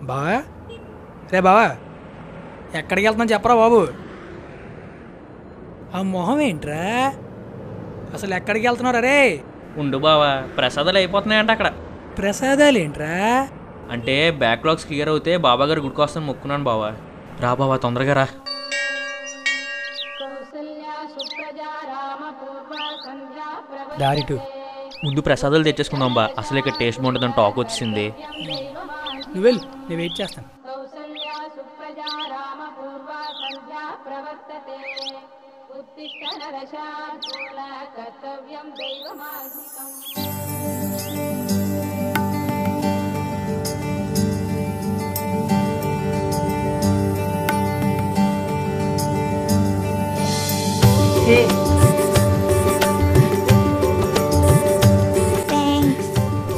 బావా రే బావా ఎక్కడికి వెళ్తున్నాను చెప్పరా బాబు. ఆ మొహం ఏంట్రా అసలు ఎక్కడికి వెళ్తున్నారా రే? ఉండు బావా, ప్రసాదాలు అయిపోతున్నాయంట అక్కడ. ప్రసాదాలు ఏంట్రా? అంటే బ్యాక్లాగ్స్ క్లియర్ అవుతే బాబా గారు గుడి కోసం మొక్కున్నాను బావా. రా బావా తొందరగా రా. దారిటు ముందు ప్రసాదాలు తెచ్చేసుకుందాం బా, అసలు ఇక్కడ టేస్ట్ బాగుంటుందని టాక్ వచ్చింది. నువ్వు వెళ్ళు, నేను వెయిట్ చేస్తాను.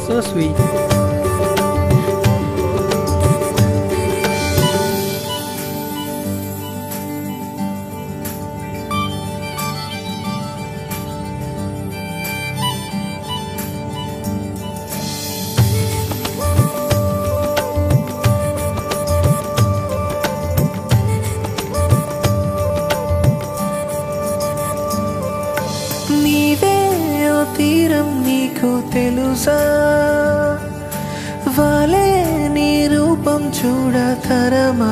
So sweet. తీరం నీకు తెలుసా, వాలే నీ రూపం చూడతరమా,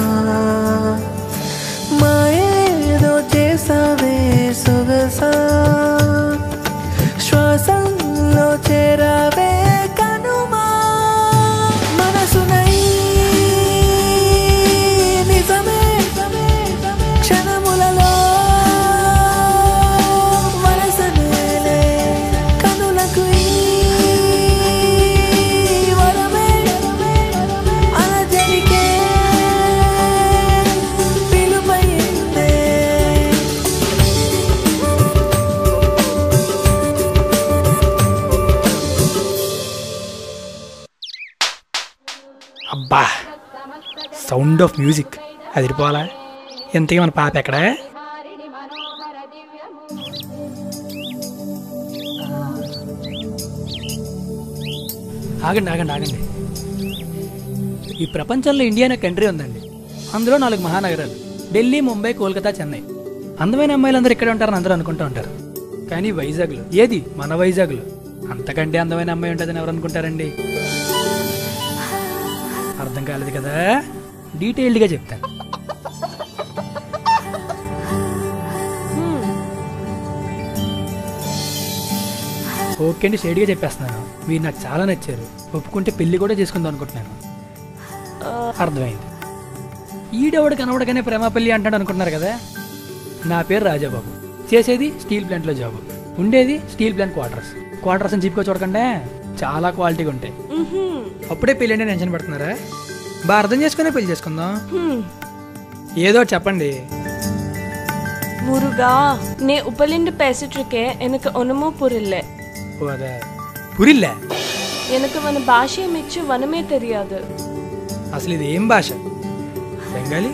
మాయేదో చేసావే సొగసా, శ్వాసంలో చేరావే కనుమా, మనసునై నిజమే క్షణములలో అబ్బా సౌండ్ ఆఫ్ మ్యూజిక్ అదిరిపోవాలా. ఎంతకీ మన పాప ఎక్కడా? ఆగండి ఆగండి ఆగండి. ఈ ప్రపంచంలో ఇండియా అనే కంట్రీ ఉందండి. అందులో 4 మహానగరాలు: ఢిల్లీ, ముంబై, కోల్కతా, చెన్నై. అందమైన అమ్మాయిలందరూ ఇక్కడే ఉంటారని అందరూ అనుకుంటూ ఉంటారు. కానీ వైజాగ్లో, ఏది మన వైజాగ్లో అంతకంటే అందమైన అమ్మాయి ఉంటుందని ఎవరు అనుకుంటారండి? అర్థం కాలేదు కదా, డీటెయిల్డ్గా చెప్తాను. ఓకే అండి, స్ట్రైట్గా చెప్పేస్తున్నాను. మీరు నాకు చాలా నచ్చారు. ఒప్పుకుంటే పెళ్లి కూడా చేసుకుందాం అనుకుంటున్నాను. అర్థమైంది. ఈడెవడు కనవడగానే ప్రేమ పెళ్లి అంటాడు అనుకుంటున్నారు కదా. నా పేరు రాజాబాబు. చేసేది స్టీల్ ప్లాంట్లో జాబు. ఉండేది స్టీల్ ప్లాంట్ క్వార్టర్స్ అని చెప్పుకో చూడకండి, చాలా క్వాలిటీగా ఉంటాయి. అప్పుడే పెళ్ళి అంటే టెన్షన్ పడుతున్నారా? బాగా అర్థం చేసుకునే పెళ్లి చేసుకుందాం. ఏదో చెప్పండి. முருகா நீ உப்பலிண்டு பேசிட்டு இருக்கே, எனக்கு ஒண்ணுமோ புரியல. ஓ அத புரியல. எனக்கு మన భాష మిచ్చి వనమే తెలియదు. అసలు ఇది ఏం భాష? బెంగాలీ,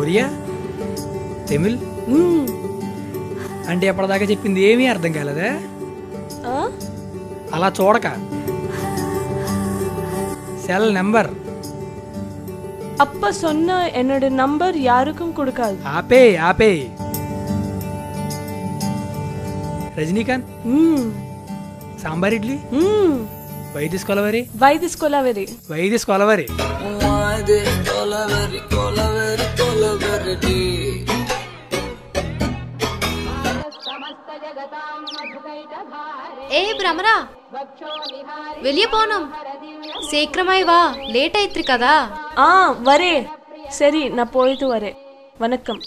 ఒరియా, తమిళ్? అంటే ఎప్పటిదాకా చెప్పింది ఏమీ అర్థం కాలేదా? అలా చూడక. సెల్ నెంబర్ அப்ப சொன்ன என்னோட நம்பர் யாருக்கும் கொடுக்காது. ఆపే ఆపే. రజనీకాంత్ సాంబార్ ఇడ్లీ వై తీసుకోలవరి ఏ భ్రమరా வெளிய போனோம், சீக்கிரமாய் வா, லேட் ஆயிற்று కదా. வரே. சரி, நான் போயிட்டு வரேன். வணக்கம்.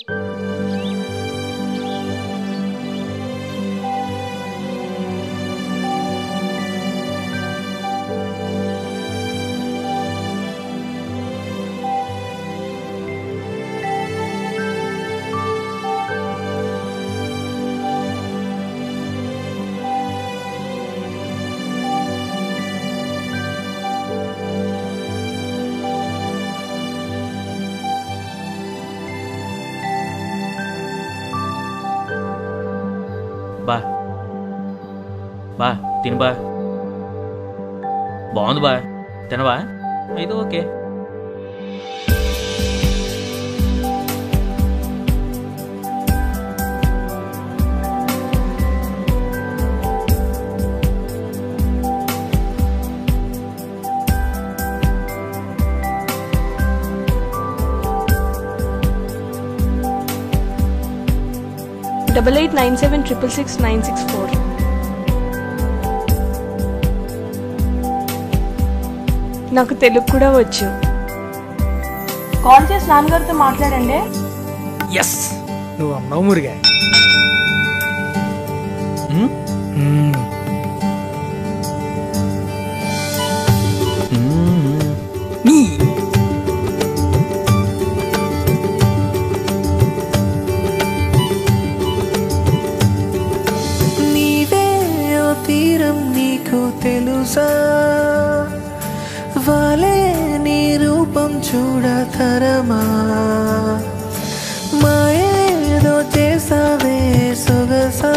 బా బా తిను బా. బాగుంది బా, తినవా? అయితే ఓకే. 8897666964. నాకు తెలుగు కూడా వచ్చు. కాల్ చేసి నాన్నగారితో మాట్లాడండి. ఎస్, నువ్వు అన్నావు మురుగా. నీవే ఓ తీరం నీకు తెలుసా, వాలే నీ రూపం చూడతరమా, మాయేదో చేసావే సొగసా.